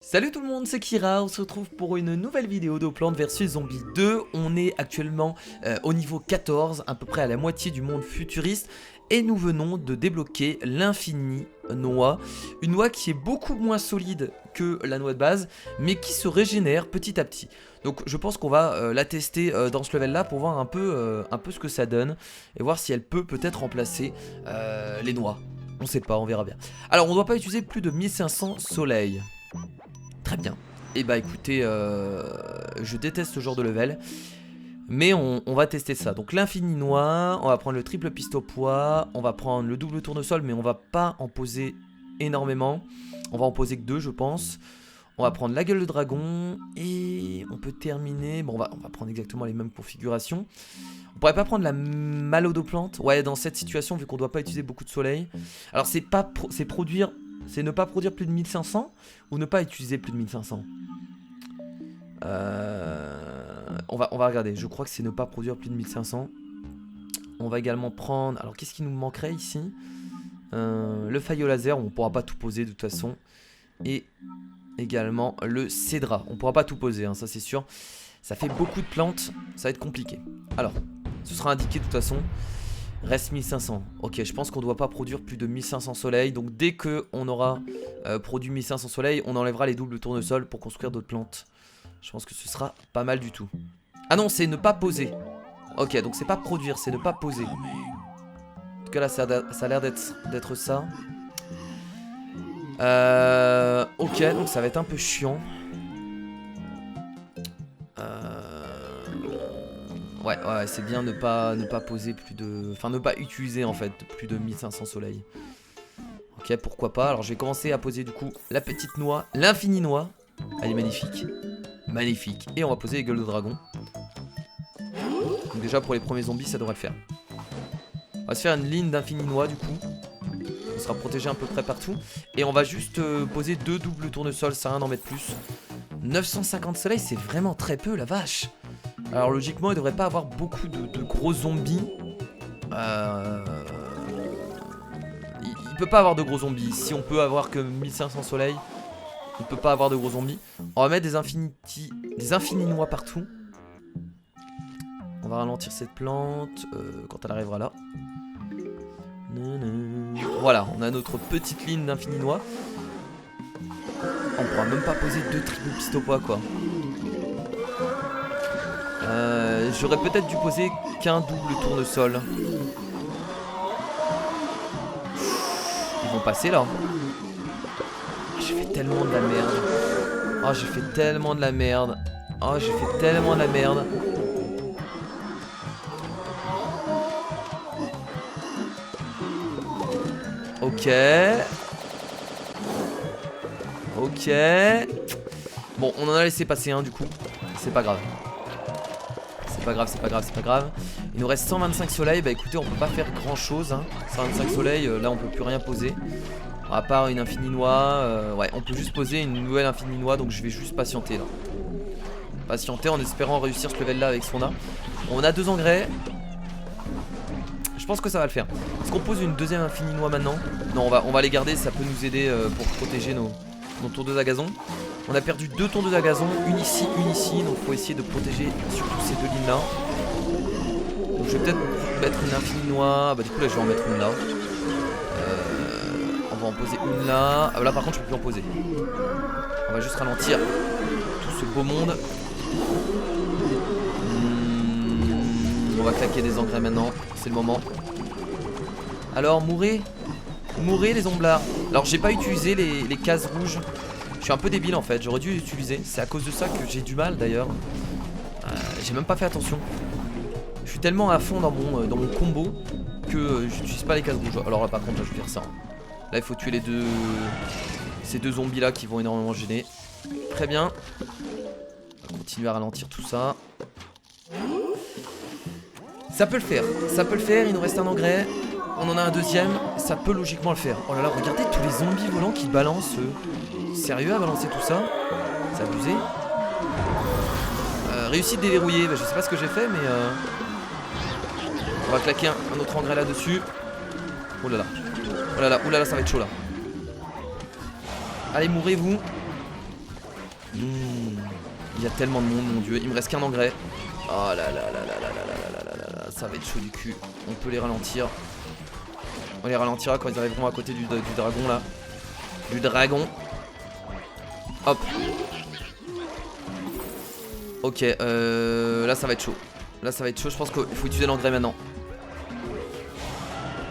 Salut tout le monde, c'est Kira, on se retrouve pour une nouvelle vidéo de Plants vs Zombies 2. On est actuellement au niveau 14, à peu près à la moitié du monde futuriste. Et nous venons de débloquer l'infini noix. Une noix qui est beaucoup moins solide que la noix de base, mais qui se régénère petit à petit. Donc je pense qu'on va la tester dans ce level là pour voir un peu ce que ça donne. Et voir si elle peut peut-être remplacer les noix. On sait pas, on verra bien. Alors on ne doit pas utiliser plus de 1500 soleils. Très bien. Et bah écoutez, je déteste ce genre de level. Mais on va tester ça. Donc l'infini noix, on va prendre le triple piste au poids, on va prendre le double tournesol, mais on va pas en poser énormément. On va en poser que 2 je pense. On va prendre la gueule de dragon et on peut terminer. Bon, on va prendre exactement les mêmes configurations. On pourrait pas prendre la malodoplante. Ouais, dans cette situation, vu qu'on doit pas utiliser beaucoup de soleil. Alors c'est produire. C'est ne pas produire plus de 1500 ou ne pas utiliser plus de 1500. On va regarder. Je crois que c'est ne pas produire plus de 1500. On va également prendre... Alors qu'est-ce qui nous manquerait ici? Le faillot laser, on ne pourra pas tout poser de toute façon. Et également le cédra. On ne pourra pas tout poser, hein, ça c'est sûr. Ça fait beaucoup de plantes, ça va être compliqué. Alors, ce sera indiqué de toute façon. Reste 1500. Ok, je pense qu'on ne doit pas produire plus de 1500 soleils. Donc dès qu'on aura produit 1500 soleils, on enlèvera les doubles tournesols pour construire d'autres plantes. Je pense que ce sera pas mal du tout. Ah non, c'est ne pas poser. Ok, donc c'est pas produire, c'est ne pas poser. En tout cas là, ça a l'air d'être ça. Ok, donc ça va être un peu chiant. Ouais, c'est bien ne pas poser plus de... Enfin, ne pas utiliser en fait plus de 1500 soleils. Ok, pourquoi pas. Alors je vais commencer à poser du coup la petite noix, l'infini noix. Elle est magnifique. Magnifique. Et on va poser les gueules de dragon. Donc déjà pour les premiers zombies, ça devrait le faire. On va se faire une ligne d'infini noix du coup. On sera protégé à peu près partout. Et on va juste poser 2 doubles tournesols, ça sert à rien d'en mettre plus. 950 soleils, c'est vraiment très peu, la vache. Alors logiquement il devrait pas avoir beaucoup de gros zombies. Il peut pas avoir de gros zombies. Si on peut avoir que 1500 soleils, il peut pas avoir de gros zombies. On va mettre des infinis noix partout. On va ralentir cette plante quand elle arrivera là. Voilà, on a notre petite ligne d'infini noix. On pourra même pas poser 2 triple pistes au poids quoi. J'aurais peut-être dû poser qu'un double tournesol. Ils vont passer là. J'ai fait tellement de la merde. Oh, j'ai fait tellement de la merde. Oh, j'ai fait tellement de la merde. Ok. Ok. Bon, on en a laissé passer un du coup. C'est pas grave. C'est pas grave, c'est pas grave, c'est pas grave. Il nous reste 125 soleils. Bah écoutez, on peut pas faire grand chose. Hein. 125 soleils, là on peut plus rien poser. À part une infinie noix. Ouais, on peut juste poser une nouvelle infinie noix. Donc je vais juste patienter là. Patienter en espérant réussir ce level là avec ce qu'on a. On a 2 engrais. Je pense que ça va le faire. Est-ce qu'on pose une deuxième infinie noix maintenant? Non, on va les garder. Ça peut nous aider pour protéger nos tondeuses à gazon. On a perdu 2 tondeuses à gazon, une ici, donc il faut essayer de protéger surtout ces 2 lignes là. Donc je vais peut-être mettre une infinie noix, bah du coup là je vais en mettre une là. On va en poser une là, ah, là par contre je peux plus en poser. On va juste ralentir tout ce beau monde. On va claquer des engrais maintenant, c'est le moment. Alors mourrez les omblards. Alors j'ai pas utilisé les cases rouges. Je suis un peu débile en fait, j'aurais dû l'utiliser. C'est à cause de ça que j'ai du mal d'ailleurs. J'ai même pas fait attention. Je suis tellement à fond dans mon combo que j'utilise pas les cases rouges. Alors là par contre là, je vais faire ça. Là il faut tuer ces 2 zombies là qui vont énormément gêner. Très bien. On va continuer à ralentir tout ça. Ça peut le faire, ça peut le faire, il nous reste un engrais. On en a un deuxième, ça peut logiquement le faire. Oh là là, regardez tous les zombies volants qui balancent. Sérieux à balancer tout ça? C'est abusé. Réussite déverrouillée, bah, je sais pas ce que j'ai fait mais on va claquer un autre engrais là-dessus. Oh là là. Oh là là, ça va être chaud là. Allez, mourrez-vous. Il y a tellement de monde, mon dieu. Il me reste qu'un engrais. Oh là là là là là là là là là là là. Ça va être chaud du cul. On peut les ralentir. On les ralentira quand ils arriveront à côté du dragon là. Du dragon. Hop. Ok, là ça va être chaud. Là ça va être chaud, je pense qu'il faut utiliser l'engrais maintenant.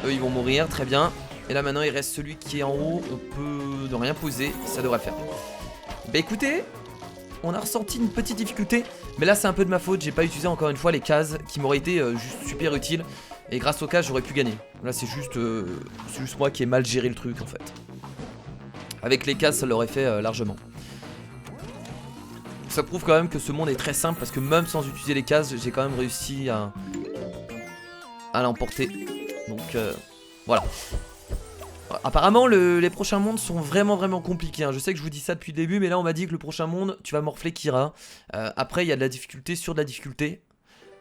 Eux ils vont mourir, très bien. Et là maintenant il reste celui qui est en haut. On peut ne rien poser, ça devrait le faire. Bah écoutez, on a ressenti une petite difficulté. Mais là c'est un peu de ma faute, j'ai pas utilisé encore une fois les cases qui m'auraient été juste super utiles. Et grâce aux cases j'aurais pu gagner. Là c'est juste moi qui ai mal géré le truc en fait. Avec les cases ça l'aurait fait largement. Ça prouve quand même que ce monde est très simple parce que même sans utiliser les cases, j'ai quand même réussi à l'emporter. Donc voilà. Apparemment les prochains mondes sont vraiment compliqués hein. Je sais que je vous dis ça depuis le début, mais là on m'a dit que le prochain monde tu vas morfler Kira. Après il y a de la difficulté sur de la difficulté.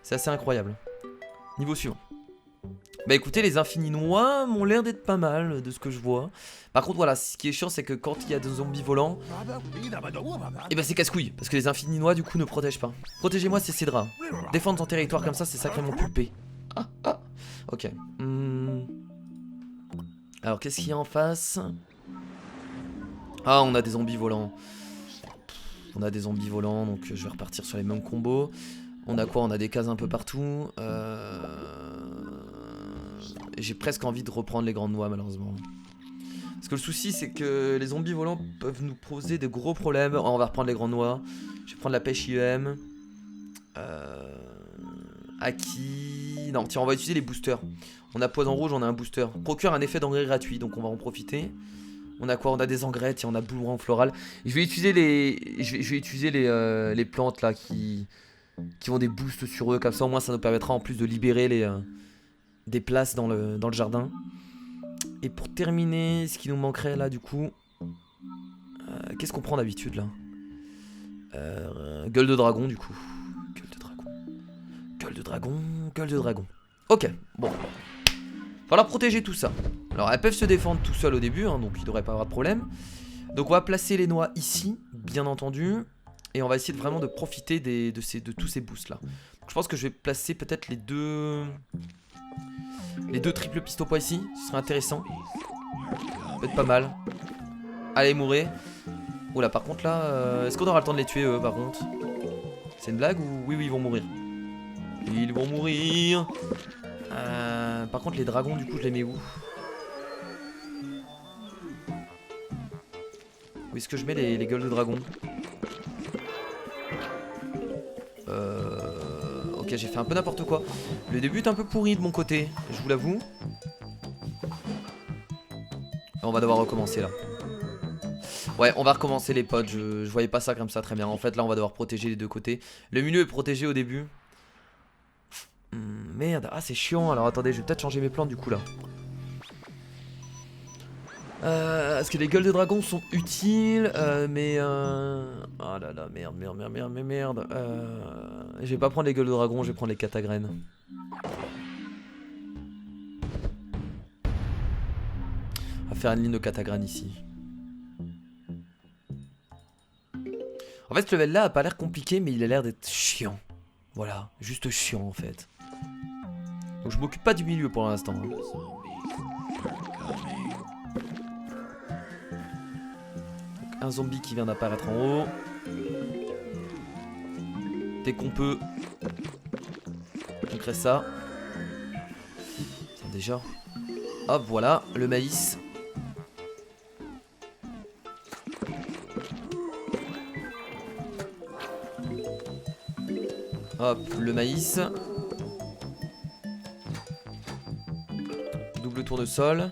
C'est assez incroyable. Niveau suivant. Bah écoutez, les infinis noix m'ont l'air d'être pas mal de ce que je vois. Par contre voilà, ce qui est chiant c'est que quand il y a des zombies volants, et bah c'est casse-couille. Parce que les infinis noix du coup ne protègent pas. Protégez-moi ces cédras. Défendre son territoire comme ça c'est sacrément pulpé. Ok. Alors qu'est-ce qu'il y a en face? Ah on a des zombies volants. On a des zombies volants donc je vais repartir sur les mêmes combos. On a quoi? On a des cases un peu partout. J'ai presque envie de reprendre les grandes noix malheureusement. Parce que le souci c'est que les zombies volants peuvent nous poser de gros problèmes. Oh, on va reprendre les grandes noix. Je vais prendre la pêche IEM. Aki. Non tiens on va utiliser les boosters. On a poison rouge, on a un booster. Procure un effet d'engrais gratuit donc on va en profiter. On a quoi? On a des engrais, tiens on a boomerang floral. Je vais utiliser les plantes là qui ont des boosts sur eux. Comme ça au moins ça nous permettra en plus de libérer des places dans le jardin. Et pour terminer, ce qui nous manquerait là du coup, qu'est-ce qu'on prend d'habitude là? Gueule de dragon du coup. Gueule de dragon. Gueule de dragon. Gueule de dragon. Ok, bon. Falloir protéger tout ça. Alors elles peuvent se défendre tout seules au début, hein, donc il devrait pas avoir de problème. Donc on va placer les noix ici, bien entendu. Et on va essayer vraiment de profiter de tous ces boosts là. Donc, je pense que je vais placer peut-être les deux triples pistopois ici, ce serait intéressant. Peut-être pas mal. Allez, mourrez. Oula, par contre là, est-ce qu'on aura le temps de les tuer eux par contre? C'est une blague ou... Oui, ils vont mourir. Ils vont mourir. Par contre les dragons du coup je les mets où? Où est-ce que je mets les gueules de dragon? Ok j'ai fait un peu n'importe quoi. Le début est un peu pourri de mon côté, je vous l'avoue. On va devoir recommencer là. Ouais on va recommencer les potes, je voyais pas ça comme ça très bien. En fait là on va devoir protéger les deux côtés. Le milieu est protégé au début. Merde, ah c'est chiant. Alors attendez, je vais peut-être changer mes plans du coup là. Est-ce que les gueules de dragon sont utiles? Mais oh là là, merde. Je vais pas prendre les gueules de dragon, je vais prendre les catagraines. On va faire une ligne de catagraines ici. En fait ce level là a pas l'air compliqué, mais il a l'air d'être chiant. Voilà, juste chiant en fait. Donc je m'occupe pas du milieu pour l'instant. Hein. Un zombie qui vient d'apparaître en haut. Dès qu'on peut. On crée ça. Tiens déjà. Hop voilà, le maïs. Hop, le maïs. Double tournesol.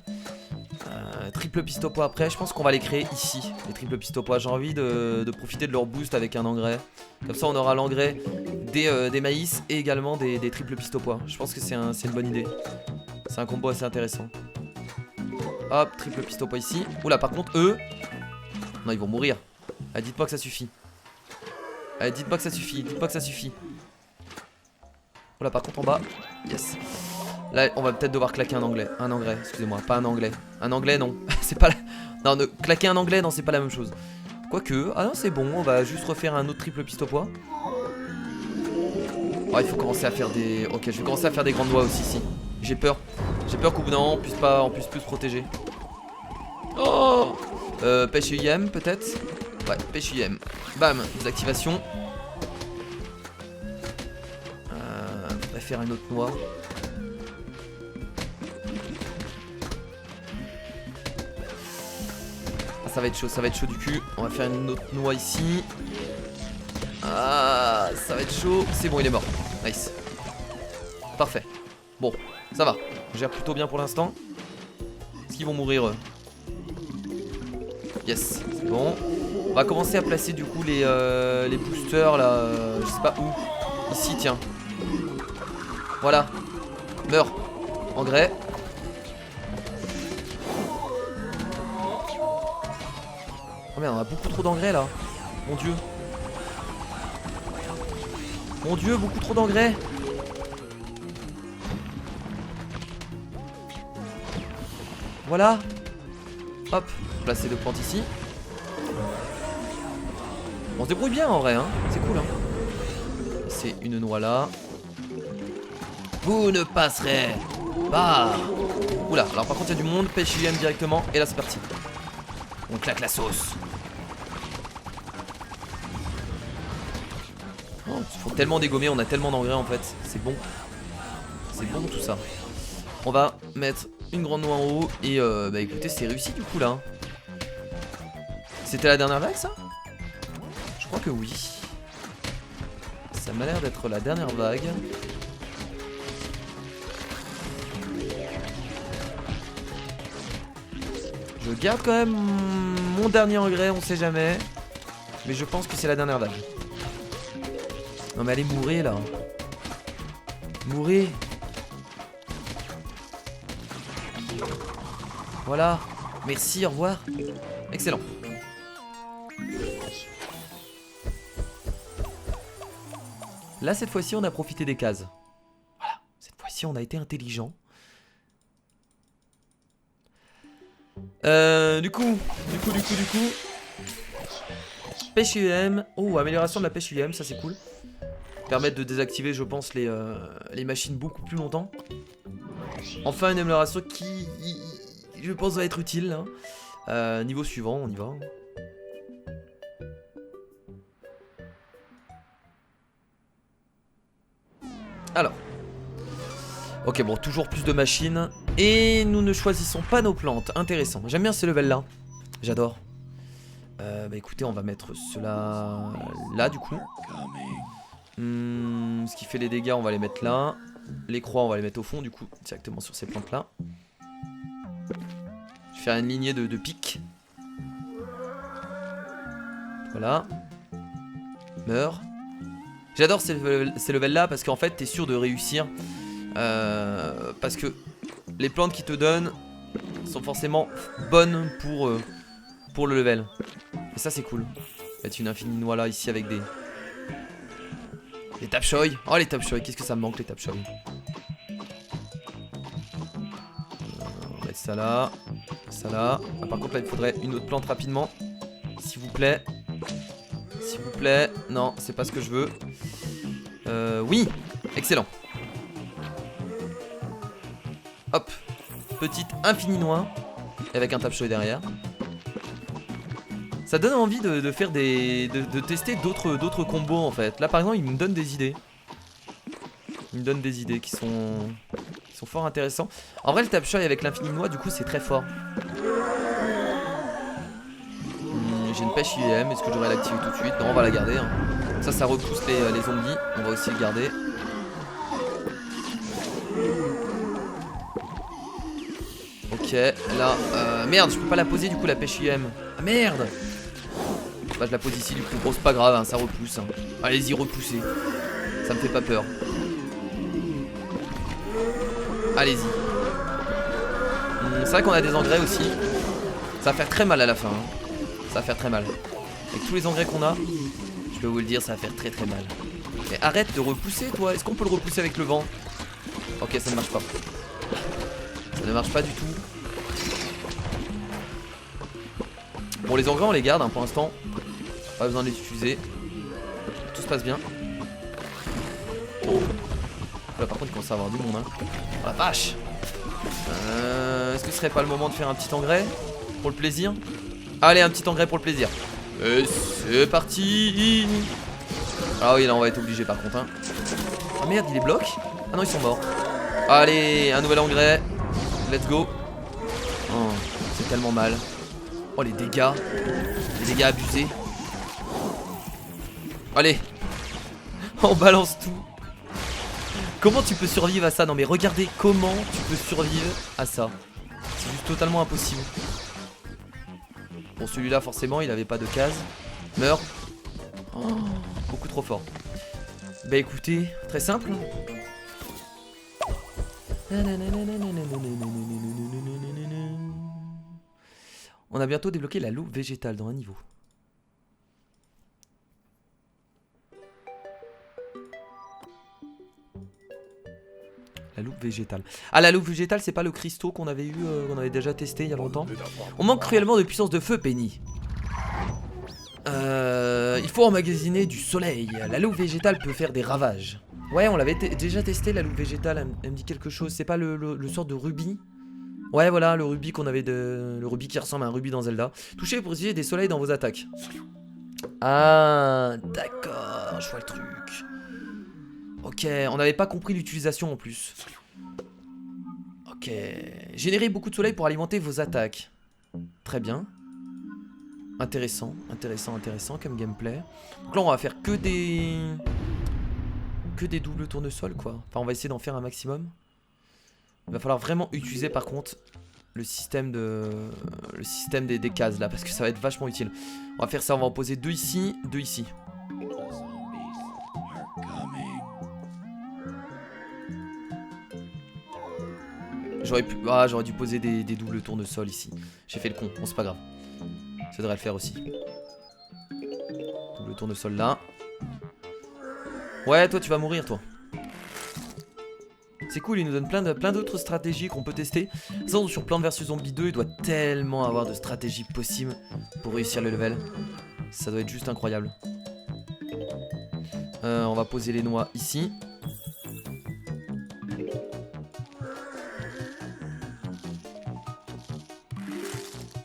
Triple pistopois après. Je pense qu'on va les créer ici. Les triples pistopois. J'ai envie de profiter de leur boost avec un engrais. Comme ça on aura l'engrais des maïs et également des triples pistopois. Je pense que c'est une bonne idée. C'est un combo assez intéressant. Hop, triple pistopois ici. Oula, par contre, eux... Non, ils vont mourir. Allez, dites-moi que ça suffit. Allez, dites-moi que ça suffit. Dites-moi que ça suffit. Voilà, par contre en bas, yes. Là, on va peut-être devoir claquer un engrais, excusez-moi, pas un anglais. Un anglais, non, c'est pas la... Non, claquer un anglais, non, c'est pas la même chose. Quoique, ah non c'est bon, on va juste refaire un autre triple piste au poids. Oh, il faut commencer à faire des... Ok, je vais commencer à faire des grandes noix aussi ici. J'ai peur. J'ai peur qu'au bout d'un moment on puisse plus se protéger. Oh, pêche IM peut-être. Ouais, pêche IM. Bam, désactivation. Faudrait faire une autre noix. Ah, ça va être chaud du cul. On va faire une autre noix ici. Ah, ça va être chaud. C'est bon, il est mort. Nice. Parfait. Bon, ça va. On gère plutôt bien pour l'instant. Est-ce qu'ils vont mourir eux? Yes, c'est bon. On va commencer à placer du coup les boosters là. Je sais pas où. Ici, tiens. Voilà. Meurs. Engrais. Oh merde, on a beaucoup trop d'engrais là. Mon dieu. Mon dieu, beaucoup trop d'engrais. Voilà. Hop, placer deux plantes ici. On se débrouille bien en vrai, hein. C'est cool, hein. C'est une noix là. Vous ne passerez pas. Oula, alors par contre il y a du monde. Pêche IM directement. Et là c'est parti. On claque la sauce. Oh, il faut tellement dégommer, on a tellement d'engrais en fait. C'est bon. C'est bon tout ça. On va mettre une grande noix en haut. Et bah écoutez, c'est réussi du coup là. C'était la dernière vague ça? Je crois que oui. Ça m'a l'air d'être la dernière vague. Je garde quand même mon dernier engrais, on sait jamais. Mais je pense que c'est la dernière vague. Non mais allez mourir là. Mourir. Voilà. Merci, au revoir. Excellent. Là cette fois-ci on a profité des cases. Voilà. Cette fois-ci on a été intelligent. Du coup. Pêche UM. Oh, amélioration de la pêche UM, ça c'est cool. Permettre de désactiver, je pense, les machines beaucoup plus longtemps. Enfin, une amélioration qui, je pense, va être utile. Hein. Niveau suivant, on y va. Alors. Ok, bon, toujours plus de machines. Et nous ne choisissons pas nos plantes. Intéressant. J'aime bien ces levels là. J'adore. Bah écoutez, on va mettre cela là du coup. Ce qui fait les dégâts, on va les mettre là. Les croix, on va les mettre au fond du coup, directement sur ces plantes là. Je vais faire une lignée de pics. Voilà. Meurs. J'adore ces levels là parce qu'en fait t'es sûr de réussir. Parce que les plantes qui te donnent sont forcément bonnes pour le level. Et ça c'est cool. Mettre une infinie noix là ici avec des tapchoy. Oh les tapchoy, qu'est-ce que ça me manque les tapchoy. On va mettre ça là. Ça là. Ah, par contre là il faudrait une autre plante rapidement. S'il vous plaît. S'il vous plaît. Non, c'est pas ce que je veux. Oui. Excellent. Hop. Petite infinie noix. Avec un tapchoy derrière. Ça donne envie de faire de tester d'autres combos en fait. Là par exemple il me donne des idées. Il me donne des idées qui sont fort intéressants. En vrai le tapchoy avec l'infini noix du coup c'est très fort. J'ai une pêche IM, est-ce que j'aurais l'activer tout de suite? Non, on va la garder hein. Ça repousse les zombies. On va aussi le garder. Ok, là, merde, je peux pas la poser du coup la pêche IM. Ah merde. Bah je la pose ici du coup, bon c'est pas grave, hein, ça repousse. Hein. Allez-y, repoussez. Ça me fait pas peur. Allez-y. C'est vrai qu'on a des engrais aussi. Ça va faire très mal à la fin. Hein. Ça va faire très mal. Avec tous les engrais qu'on a, je peux vous le dire, ça va faire très très mal. Mais arrête de repousser toi, est-ce qu'on peut le repousser avec le vent? Ok, ça ne marche pas. Ça ne marche pas du tout. Bon, Bon, les engrais on les garde hein, pour l'instant. Pas besoin de les utiliser. Tout se passe bien. Oh. Là par contre il commence à avoir du monde hein. Oh la vache. Est-ce que ce serait pas le moment de faire un petit engrais pour le plaisir? Allez, un petit engrais pour le plaisir. Et c'est parti. Ah oui, là on va être obligé par contre hein. Ah merde, il les bloque. Ah non, ils sont morts. Allez, un nouvel engrais. Let's go. Oh, c'est tellement mal. Oh les dégâts. Les dégâts abusés. Allez. On balance tout. Comment tu peux survivre à ça? Non mais regardez comment tu peux survivre à ça. C'est juste totalement impossible. Bon, celui-là forcément il avait pas de case. Meurs. Oh, beaucoup trop fort. Bah écoutez, très simple. On a bientôt débloqué la loupe végétale dans un niveau. La loupe végétale. Ah, la loupe végétale, c'est pas le cristaux qu'on avait eu, qu'on avait déjà testé il y a longtemps. On manque cruellement de puissance de feu, Penny. Il faut emmagasiner du soleil. La loupe végétale peut faire des ravages. Ouais, on l'avait déjà testé, la loupe végétale. Elle me dit quelque chose. C'est pas le sort de rubis? Ouais, voilà, le rubis qu'on avait le rubis qui ressemble à un rubis dans Zelda. Touchez pour utiliser des soleils dans vos attaques. Ah, d'accord, je vois le truc. Ok, on n'avait pas compris l'utilisation en plus. Ok, générez beaucoup de soleil pour alimenter vos attaques. Très bien. Intéressant, intéressant, intéressant comme gameplay. Donc là on va faire que des doubles tournesols quoi. Enfin on va essayer d'en faire un maximum. Il va falloir vraiment utiliser par contre le système des cases là parce que ça va être vachement utile. On va faire ça, on va en poser deux ici, deux ici. J'aurais dû poser des doubles tournesols ici. J'ai fait le con, bon c'est pas grave. Ça devrait le faire aussi. Double tournesol là. Ouais, toi tu vas mourir toi. C'est cool, il nous donne plein d'autres stratégies qu'on peut tester. Sinon, sur Plants vs Zombies 2, il doit tellement avoir de stratégies possibles pour réussir le level. Ça doit être juste incroyable. On va poser les noix ici.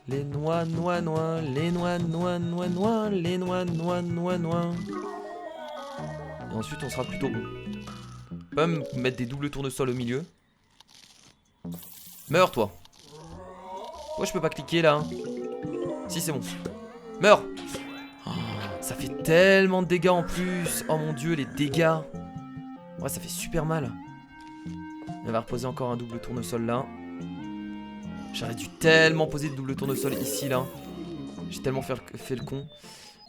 Les noix, noix, noix, les noix, noix, noix, noix, les noix, noix, noix, noix. Et ensuite, on sera plutôt bon. On peut même mettre des doubles tournesols au milieu. Meurs, toi. Pourquoi je peux pas cliquer là? Si, c'est bon. Meurs. Oh, ça fait tellement de dégâts en plus. Oh mon dieu, les dégâts. Ouais, ça fait super mal. On va reposer encore un double tournesol là. J'aurais dû tellement poser de double tournesol ici là. J'ai tellement fait le con.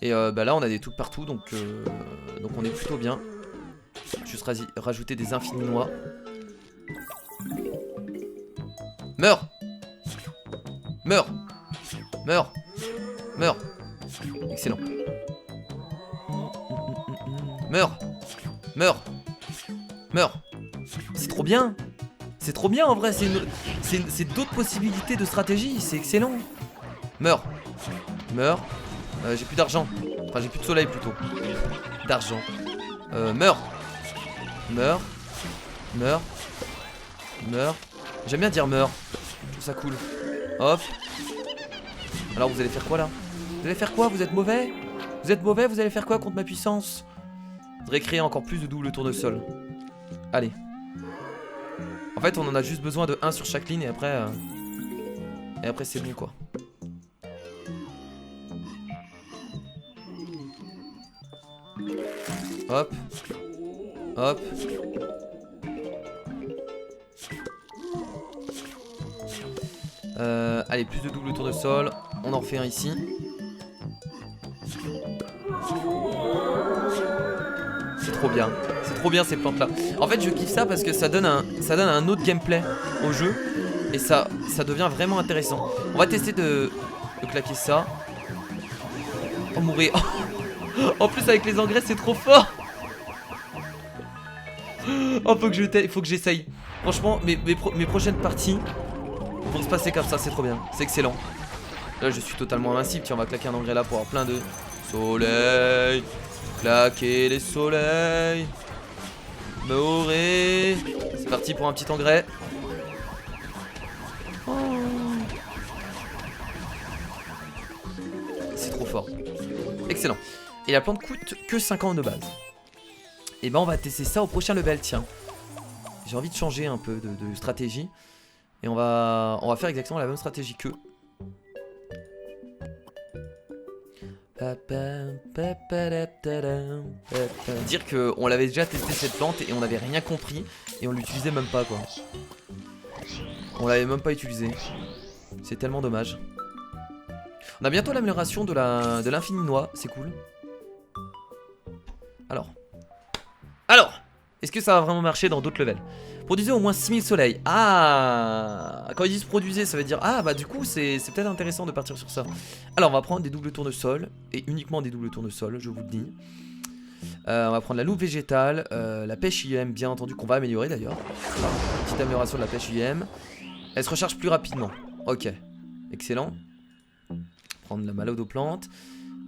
Et bah là on a des trucs partout donc on est plutôt bien. Juste rajouter des infinis noix. Meurs. Meurs. Meurs. Meurs. Excellent. Meurs. Meurs. Meurs. C'est trop bien. C'est trop bien en vrai, c'est d'autres possibilités de stratégie, c'est excellent. Meurs. Meurs. J'ai plus d'argent. Enfin j'ai plus de soleil plutôt. D'argent. Meurs. Meurs. Meurs. Meurs. J'aime bien dire meurs. Je trouve ça cool. Hop. Alors vous allez faire quoi là? Vous allez faire quoi? Vous êtes mauvais? Vous êtes mauvais? Vous allez faire quoi contre ma puissance? Je voudrais créer encore plus de double tournesol. Allez. En fait on en a juste besoin de 1 sur chaque ligne et après c'est bon quoi. Hop. Hop. Allez, plus de double tournesol. On en refait un ici. C'est trop bien. C'est trop bien ces plantes là. En fait je kiffe ça parce que ça donne un autre gameplay au jeu. Et ça devient vraiment intéressant. On va tester de claquer ça. Oh mourir. En plus avec les engrais c'est trop fort. Oh faut que j'essaye. Franchement mes prochaines parties vont se passer comme ça, c'est trop bien. C'est excellent. Là je suis totalement invincible. Tiens, on va claquer un engrais là pour avoir plein de soleil. Claquer les soleils. Moré. C'est parti pour un petit engrais. Oh. C'est trop fort. Excellent. Et la plante coûte que 50 de base. Et ben on va tester ça au prochain level, tiens. J'ai envie de changer un peu de stratégie. Et on va faire exactement la même stratégie qu'eux. Dire qu'on l'avait déjà testé cette plante et on n'avait rien compris. Et on l'utilisait même pas quoi. On l'avait même pas utilisé. C'est tellement dommage. On a bientôt l'amélioration de l'infini noix, c'est cool. Alors, est-ce que ça va vraiment marcher dans d'autres levels? Produisez au moins 6000 soleils. Ah, quand ils disent produisez, ça veut dire ah bah du coup c'est peut-être intéressant de partir sur ça. Alors on va prendre des doubles tournesols et uniquement des doubles tournesols, je vous le dis. On va prendre la loupe végétale, la pêche IM bien entendu qu'on va améliorer d'ailleurs. Petite amélioration de la pêche IM. Elle se recharge plus rapidement. Ok, excellent. Prendre la malode aux plantes.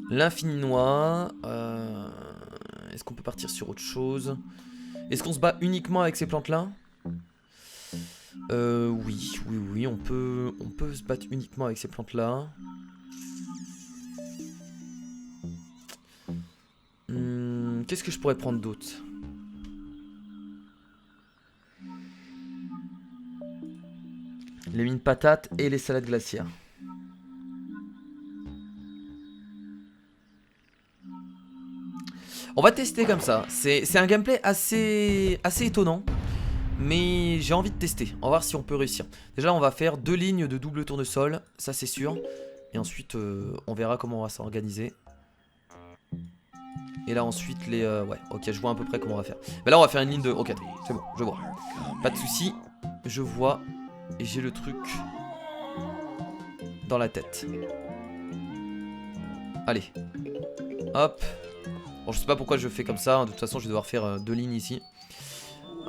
L'infini noix. Est-ce qu'on peut partir sur autre chose? Est-ce qu'on se bat uniquement avec ces plantes là? Oui, on peut se battre uniquement avec ces plantes là. Qu'est-ce que je pourrais prendre d'autre? Les mines patates et les salades glaciaires. On va tester comme ça. C'est un gameplay assez étonnant. Mais j'ai envie de tester. On va voir si on peut réussir. Déjà on va faire 2 lignes de double tournesol. Ça c'est sûr. Et ensuite on verra comment on va s'organiser. Et là ensuite les... ouais ok, je vois à peu près comment on va faire. Mais là on va faire une ligne de... Ok, c'est bon, je vois. Pas de soucis. Je vois. Et j'ai le truc dans la tête. Allez. Hop. Bon, je sais pas pourquoi je fais comme ça, de toute façon je vais devoir faire 2 lignes ici.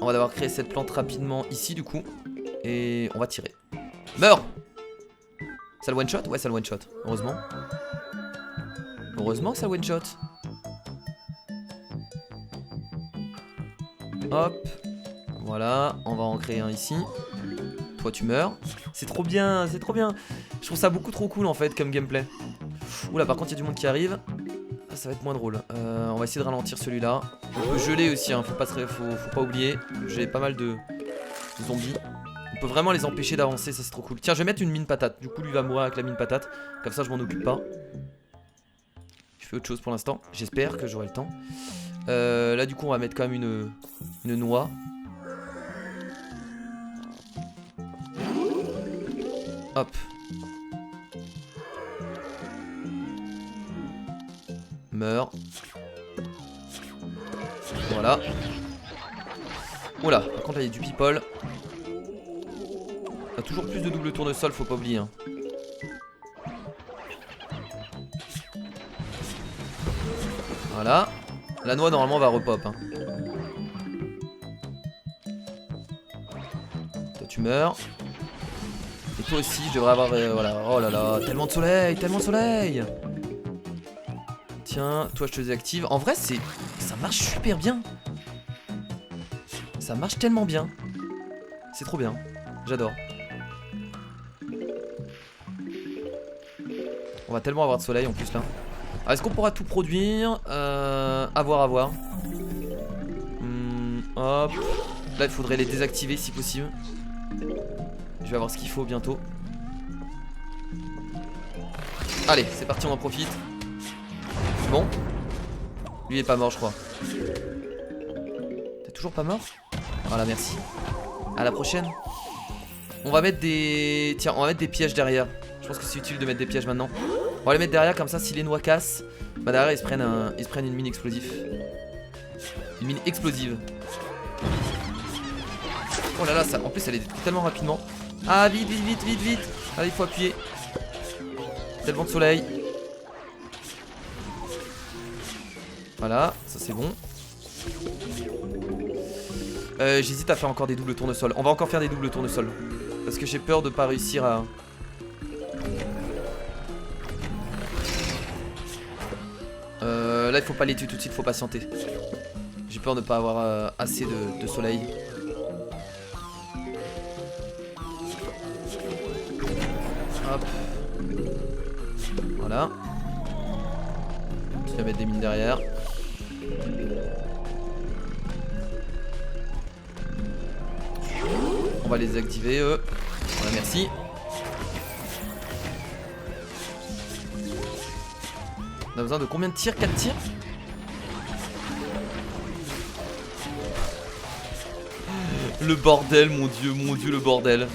On va devoir créer cette plante rapidement ici du coup. Et on va tirer. Meurs! Ça le one shot? Ouais, ça le one shot, heureusement. Heureusement ça le one shot. Hop. Voilà, on va en créer un ici. Toi tu meurs. C'est trop bien, c'est trop bien. Je trouve ça beaucoup trop cool en fait comme gameplay. Oula, par contre il y a du monde qui arrive. Ça va être moins drôle. On va essayer de ralentir celui-là. On peut geler aussi, hein. Faut pas oublier. J'ai pas mal de zombies. On peut vraiment les empêcher d'avancer, ça c'est trop cool. Tiens, je vais mettre une mine patate. Du coup, lui va mourir avec la mine patate. Comme ça, je m'en occupe pas. Je fais autre chose pour l'instant. J'espère que j'aurai le temps. Là, du coup, on va mettre quand même une noix. Hop. Meurs. Voilà. Oula, par contre là il y a du people. On a toujours plus de double tournesol, faut pas oublier hein. Voilà. La noix normalement va repop hein. Toi tu meurs. Et toi aussi je devrais avoir voilà. Oh là là, tellement de soleil, tellement de soleil. Tiens, toi je te désactive. En vrai ça marche super bien. Ça marche tellement bien. C'est trop bien. J'adore. On va tellement avoir de soleil en plus là. Alors est-ce qu'on pourra tout produire? À voir. Hop. Là il faudrait les désactiver si possible. Je vais avoir ce qu'il faut bientôt. Allez, c'est parti, on en profite. Bon. Lui est pas mort je crois. T'es toujours pas mort? Voilà, merci. À la prochaine. On va mettre des... Tiens, on va mettre des pièges derrière. Je pense que c'est utile de mettre des pièges maintenant. On va les mettre derrière, comme ça si les noix cassent, bah derrière ils se prennent une mine explosive. Une mine explosive. Oh là là, ça, en plus elle est détruite tellement rapidement. Ah vite. Allez, il faut appuyer. Tellement de soleil. Voilà, ça c'est bon. J'hésite à faire encore des doubles tournesols. On va encore faire des doubles tournesols. Parce que j'ai peur de pas réussir à... Là il faut pas les tuer tout de suite, faut patienter. J'ai peur de ne pas avoir assez de soleil. Hop. Voilà. Je vais mettre des mines derrière. On va les activer eux. Voilà, merci. On a besoin de combien de tirs? 4 tirs? Le bordel, mon dieu, le bordel.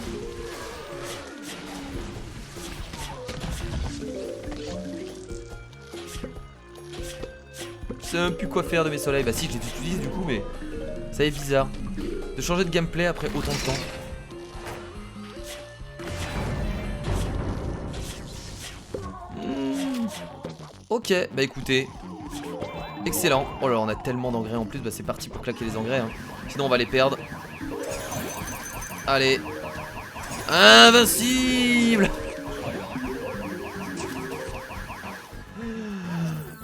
Je sais même plus quoi faire de mes soleils. Bah si, je les utilise du coup, mais ça est bizarre de changer de gameplay après autant de temps. Ok, bah écoutez, excellent. Oh là là, on a tellement d'engrais en plus. Bah c'est parti pour claquer les engrais hein. Sinon on va les perdre. Allez. Invincible.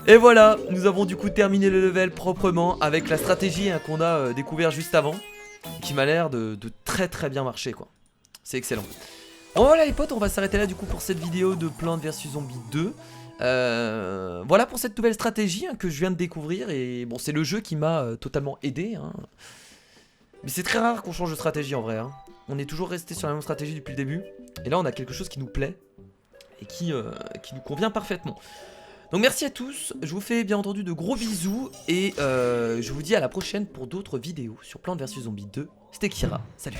Et voilà, nous avons du coup terminé le level proprement avec la stratégie hein, qu'on a découvert juste avant, qui m'a l'air de très très bien marcher quoi. C'est excellent. Bon voilà les potes, on va s'arrêter là du coup pour cette vidéo de Plants vs Zombies 2. Voilà pour cette nouvelle stratégie hein, que je viens de découvrir. Et bon, c'est le jeu qui m'a totalement aidé hein. Mais c'est très rare qu'on change de stratégie en vrai hein. On est toujours resté sur la même stratégie depuis le début. Et là on a quelque chose qui nous plaît et qui nous convient parfaitement. Donc merci à tous, je vous fais bien entendu de gros bisous. Et je vous dis à la prochaine pour d'autres vidéos sur Plants vs Zombies 2. C'était Kira, salut.